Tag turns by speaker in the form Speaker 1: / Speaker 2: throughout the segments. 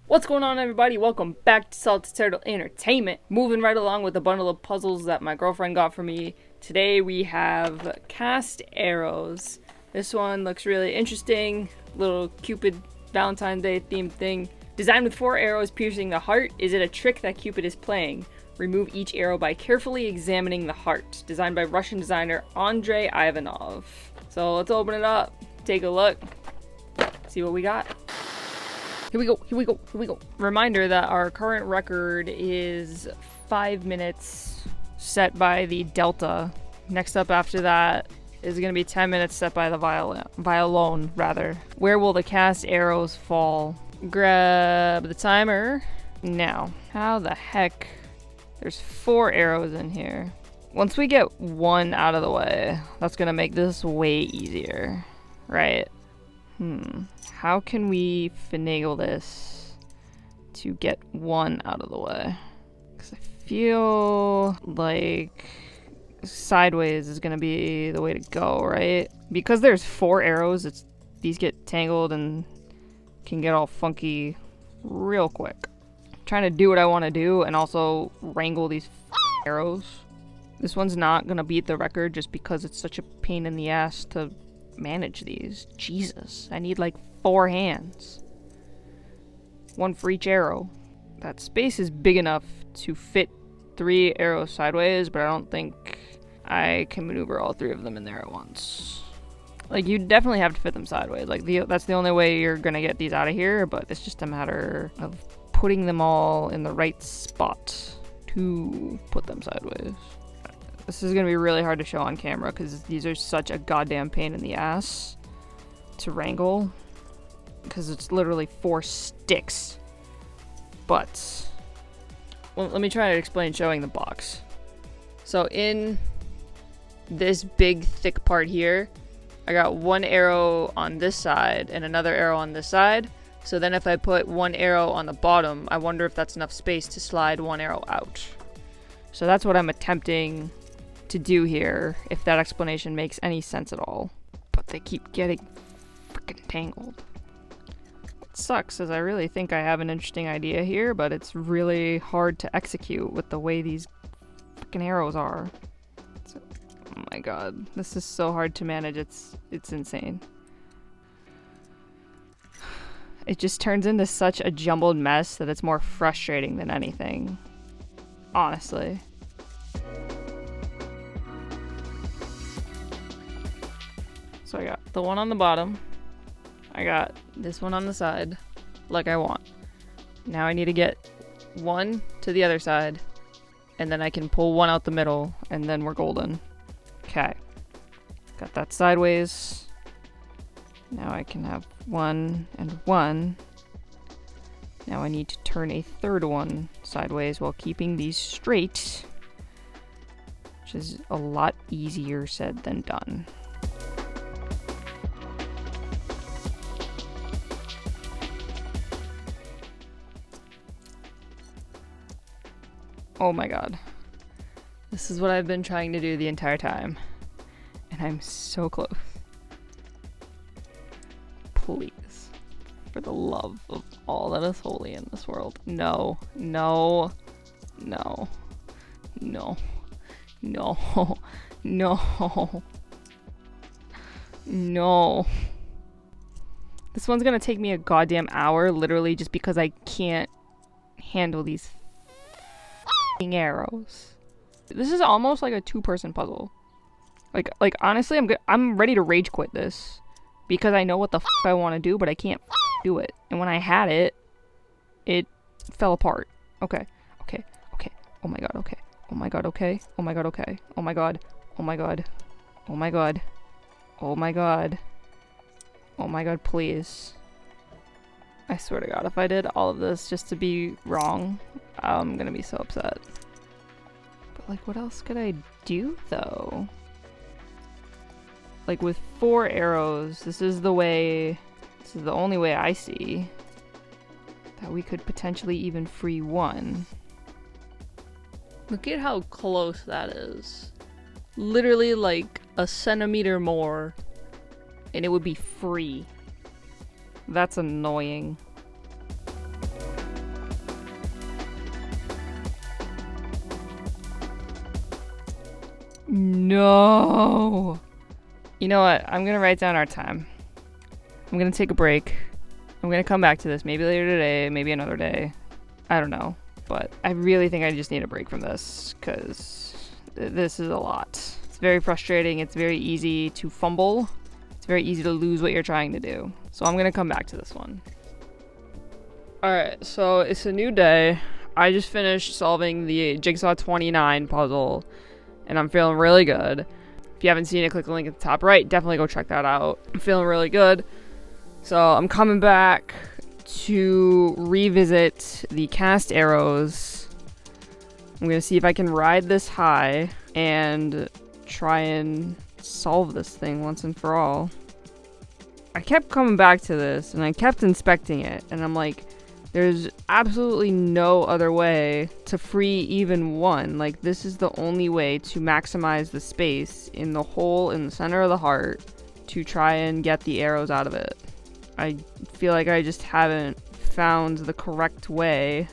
Speaker 1: What's going on, everybody? Welcome back to SaltyTurtle Entertainment. Moving right along with a bundle of puzzles that my girlfriend got for me. Today we have cast arrows. This one looks really interesting. Little Cupid Valentine's Day themed thing. Designed with 4 arrows piercing the heart. Is it a trick that Cupid is playing? Remove each arrow by carefully examining the heart. Designed by Russian designer Andrei Ivanov. So let's open it up, take a look, see what we got. Here we go. Reminder that our current record is 5 minutes set by the Delta. Next up after that is going to be 10 minutes set by the violon. Where will the cast arrows fall? Grab the timer now. How the heck? There's 4 arrows in here. Once we get 1 out of the way, that's going to make this way easier, right? How can we finagle this to get 1 out of the way? Because I feel like sideways is going to be the way to go, right? Because there's 4 arrows, these get tangled and can get all funky real quick. I'm trying to do what I want to do and also wrangle these arrows. This one's not going to beat the record just because it's such a pain in the ass to manage these. Jesus, I need like 4 hands. 1 for each arrow. That space is big enough to fit 3 arrows sideways, but I don't think I can maneuver all 3 of them in there at once. Like, you definitely have to fit them sideways. Like, that's the only way you're gonna get these out of here, but it's just a matter of putting them all in the right spot to put them sideways. This is gonna be really hard to show on camera because these are such a goddamn pain in the ass to wrangle. Because it's literally 4 sticks. But, well, let me try to explain showing the box. So in this big thick part here, I got 1 arrow on this side and another arrow on this side. So then if I put 1 arrow on the bottom, I wonder if that's enough space to slide 1 arrow out. So that's what I'm attempting to do here, if that explanation makes any sense at all. But they keep getting freaking tangled. What sucks is I really think I have an interesting idea here, but it's really hard to execute with the way these freaking arrows are. Oh my god, this is so hard to manage, it's insane. It just turns into such a jumbled mess that it's more frustrating than anything. Honestly. So I got the one on the bottom. I got this one on the side, like I want. Now I need to get 1 to the other side, and then I can pull 1 out the middle, and then we're golden. Okay. Got that sideways. Now I can have 1 and 1. Now I need to turn a 3rd one sideways while keeping these straight, which is a lot easier said than done. Oh my god. This is what I've been trying to do the entire time. And I'm so close. Please. For the love of all that is holy in this world. No. No. No. No. No. No. No. This one's gonna take me a goddamn hour, literally, just because I can't handle these arrows. This is almost like a 2-person puzzle. Like honestly, I'm ready to rage quit this because I know what the I want to do, but I can't do it. And when I had it, it fell apart. Okay. Oh my god. Okay. Oh my god. Okay. Oh my god. Okay. Oh my god. Oh my god. Oh my god. Oh my god. Oh my god. Please. I swear to god, if I did all of this just to be wrong, I'm gonna be so upset. But like, what else could I do though? Like with 4 arrows, this is the only way I see that we could potentially even free 1. Look at how close that is. Literally like a centimeter more and it would be free. That's annoying. No. You know what? I'm gonna write down our time. I'm gonna take a break. I'm gonna come back to this maybe later today, maybe another day. I don't know. But I really think I just need a break from this because this is a lot. It's very frustrating. It's very easy to fumble. It's very easy to lose what you're trying to do. So I'm gonna come back to this one. Alright, so it's a new day. I just finished solving the Jigsaw 29 puzzle, and I'm feeling really good. If you haven't seen it, click the link at the top right. Definitely go check that out. I'm feeling really good. So I'm coming back to revisit the cast arrows. I'm gonna see if I can ride this high and try and solve this thing once and for all. I kept coming back to this and I kept inspecting it, and I'm like, there's absolutely no other way to free even one. Like, this is the only way to maximize the space in the hole in the center of the heart to try and get the arrows out of it. I feel like I just haven't found the correct way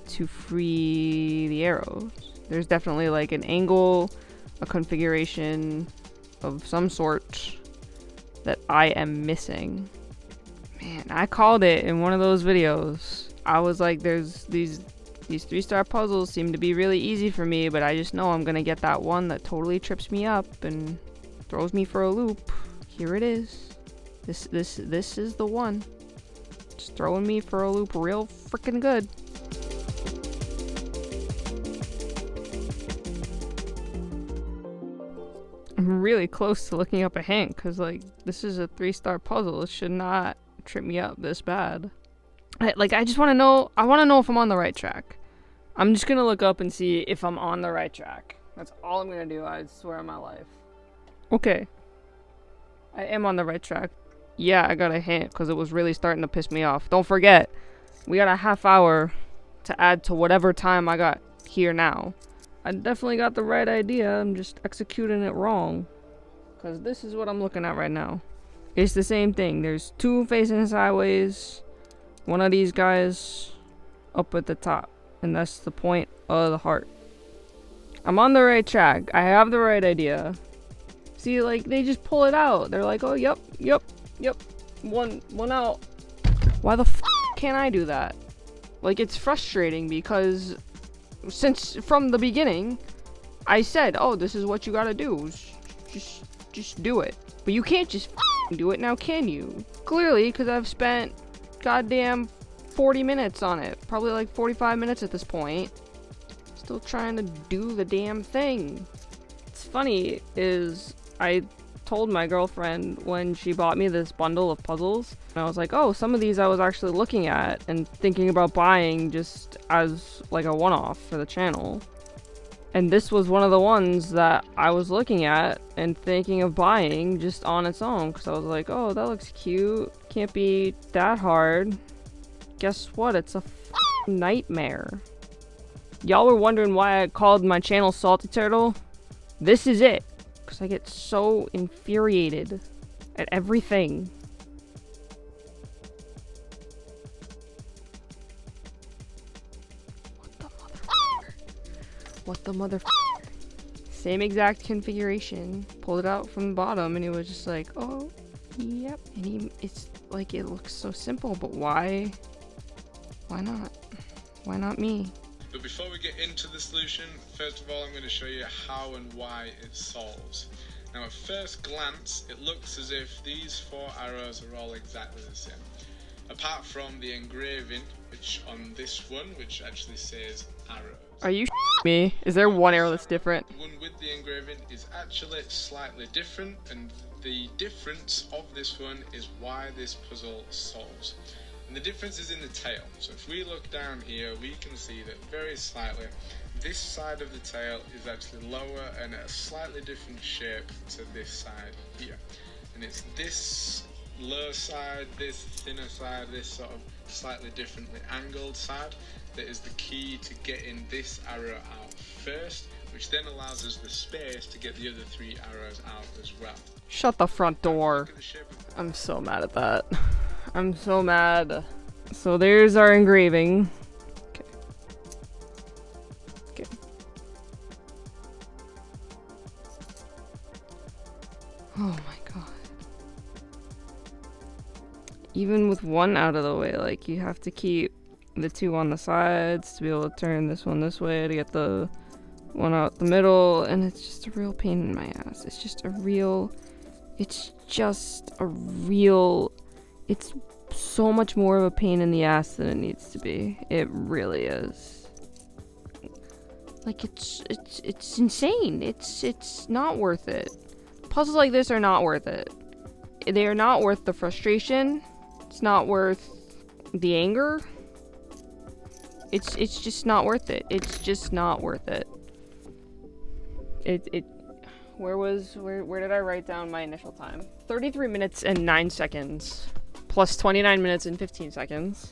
Speaker 1: to free the arrows. There's definitely like an angle, a configuration of some sort that I am missing. Man, I called it in one of those videos. I was like, there's these 3-star puzzles seem to be really easy for me, but I just know I'm gonna get that one that totally trips me up and throws me for a loop. Here it is. This is the one. Just throwing me for a loop real freaking good. I'm really close to looking up a hint, because like, this is a 3-star puzzle. It should not trip me up this bad. I just want to know, I want to know if I'm on the right track. I'm just going to look up and see if I'm on the right track. That's all I'm going to do, I swear on my life. Okay. I am on the right track. Yeah, I got a hint because it was really starting to piss me off. Don't forget, we got a half hour to add to whatever time I got here now. I definitely got the right idea. I'm just executing it wrong. Because this is what I'm looking at right now. It's the same thing. There's two facing sideways. One of these guys up at the top. And that's the point of the heart. I'm on the right track. I have the right idea. See, like, they just pull it out. They're like, oh, yep. One out. Why the f can't I do that? Like, it's frustrating because since from the beginning, I said, oh, this is what you gotta do. Just do it. But you can't just do it now, can you? Clearly, because I've spent goddamn 40 minutes on it. Probably like 45 minutes at this point. Still trying to do the damn thing. What's funny is I told my girlfriend when she bought me this bundle of puzzles, and I was like, oh, some of these I was actually looking at and thinking about buying just as like a one-off for the channel. And this was one of the ones that I was looking at and thinking of buying just on its own, because I was like, oh, that looks cute. Can't be that hard. Guess what? It's a nightmare. Y'all were wondering why I called my channel SaltyTurtle? This is it. Because I get so infuriated at everything. What the motherfucker? Same exact configuration. Pulled it out from the bottom and it was just like, oh, yep. And it's like, it looks so simple, but why? Why not? Why not me?
Speaker 2: But before we get into the solution, first of all I'm going to show you how and why it solves. Now at first glance, it looks as if these 4 arrows are all exactly the same. Apart from the engraving, which on this one, which actually says arrows.
Speaker 1: Are you me? Is there one arrow that's different?
Speaker 2: The one with the engraving is actually slightly different, and the difference of this one is why this puzzle solves. And the difference is in the tail. So if we look down here, we can see that very slightly, this side of the tail is actually lower and a slightly different shape to this side here. And it's this lower side, this thinner side, this sort of slightly differently angled side that is the key to getting this arrow out first, which then allows us the space to get the other 3 arrows out as well.
Speaker 1: Shut the front door. I'm so mad at that. I'm so mad. So there's our engraving. Okay. Oh my god. Even with one out of the way, like, you have to keep the two on the sides to be able to turn this one this way to get the one out the middle, and it's just a real pain in my ass. It's just so much more of a pain in the ass than it needs to be. It really is. Like, it's insane. It's not worth it. Puzzles like this are not worth it. They are not worth the frustration. It's not worth the anger. It's just not worth it. It's just not worth it. Where did I write down my initial time? 33 minutes and 9 seconds plus 29 minutes and 15 seconds.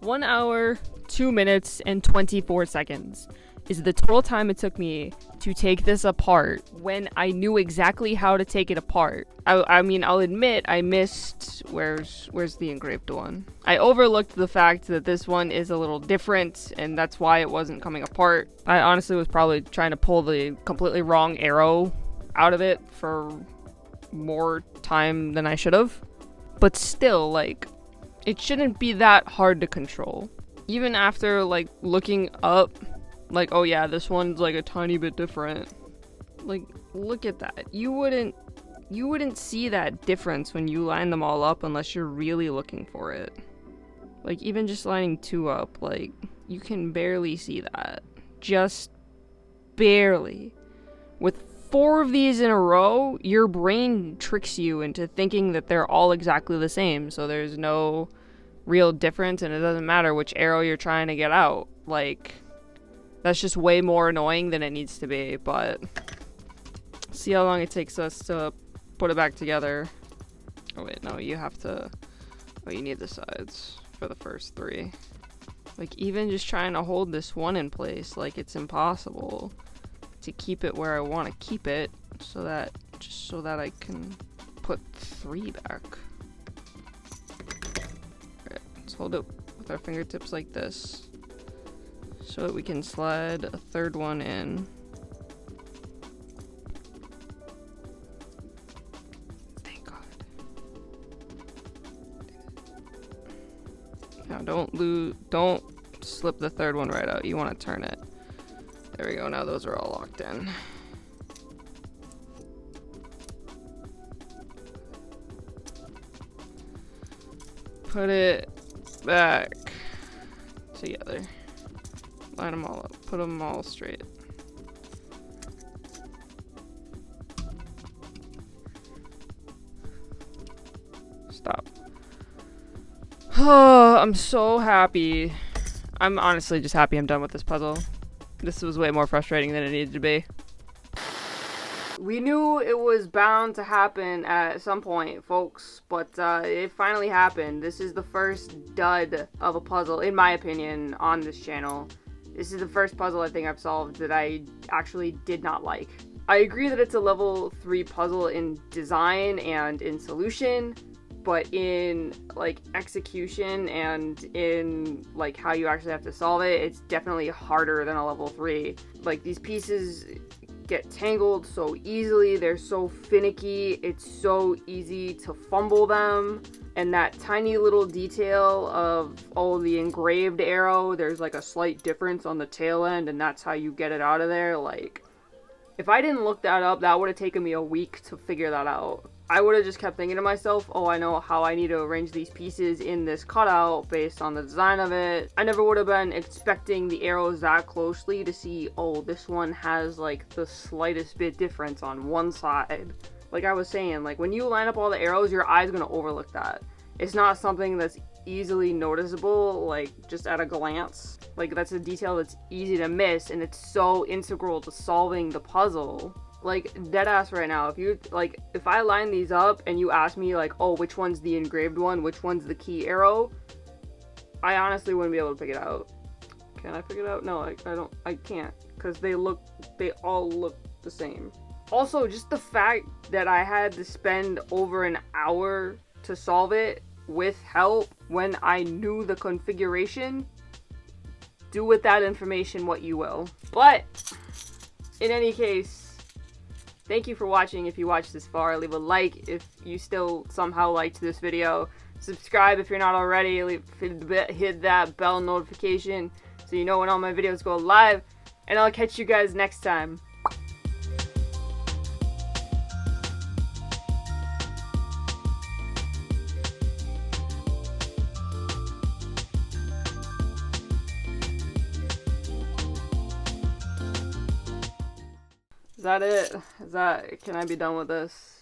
Speaker 1: 1 hour, 2 minutes and 24 seconds is the total time it took me to take this apart when I knew exactly how to take it apart. I mean, I'll admit I missed, where's the engraved one? I overlooked the fact that this one is a little different and that's why it wasn't coming apart. I honestly was probably trying to pull the completely wrong arrow out of it for more time than I should have. But still, like, it shouldn't be that hard to control. Even after, like, looking up, like, oh yeah, this one's like a tiny bit different. Like, look at that. You wouldn't see that difference when you line them all up unless you're really looking for it. Like, even just lining two up, like, you can barely see that. Just barely. With 4 of these in a row, your brain tricks you into thinking that they're all exactly the same, so there's no real difference, and it doesn't matter which arrow you're trying to get out. Like, that's just way more annoying than it needs to be, but see how long it takes us to put it back together. Oh wait, no, you have to, oh, you need the sides for the first 3. Like, even just trying to hold this one in place, like, it's impossible to keep it where I want to keep it, so that I can put 3 back. Alright, let's hold it with our fingertips like this so that we can slide a 3rd one in. Thank God. Now don't slip the 3rd one right out. You want to turn it. There we go, now those are all locked in. Put it back together. Line them all up, put them all straight. Stop. Oh, I'm so happy. I'm honestly just happy I'm done with this puzzle. This was way more frustrating than it needed to be. We knew it was bound to happen at some point, folks, but it finally happened. This is the first dud of a puzzle, in my opinion, on this channel. This is the first puzzle I think I've solved that I actually did not like. I agree that it's a level 3 puzzle in design and in solution, but in, like, execution and in, like, how you actually have to solve it, it's definitely harder than a level 3. Like, these pieces get tangled so easily, they're so finicky, it's so easy to fumble them, and that tiny little detail of, oh, the engraved arrow, there's, like, a slight difference on the tail end, and that's how you get it out of there. Like, if I didn't look that up, that would have taken me a week to figure that out. I would have just kept thinking to myself, oh, I know how I need to arrange these pieces in this cutout based on the design of it. I never would have been expecting the arrows that closely to see, oh, this one has, like, the slightest bit difference on one side. Like I was saying, like, when you line up all the arrows, your eye's gonna overlook that. It's not something that's easily noticeable, like, just at a glance. Like, that's a detail that's easy to miss, and it's so integral to solving the puzzle. Like, deadass right now, if I line these up and you ask me, like, oh, which one's the engraved one, which one's the key arrow, I honestly wouldn't be able to pick it out. Can I pick it out? No, I can't, because they all look the same. Also, just the fact that I had to spend over an hour to solve it with help when I knew the configuration, do with that information what you will. But, in any case, Thank you for watching. If you watched this far, leave a like if you still somehow liked this video. Subscribe if you're not already. Hit that bell notification so you know when all my videos go live. And I'll catch you guys next time. Is that it? Can I be done with this?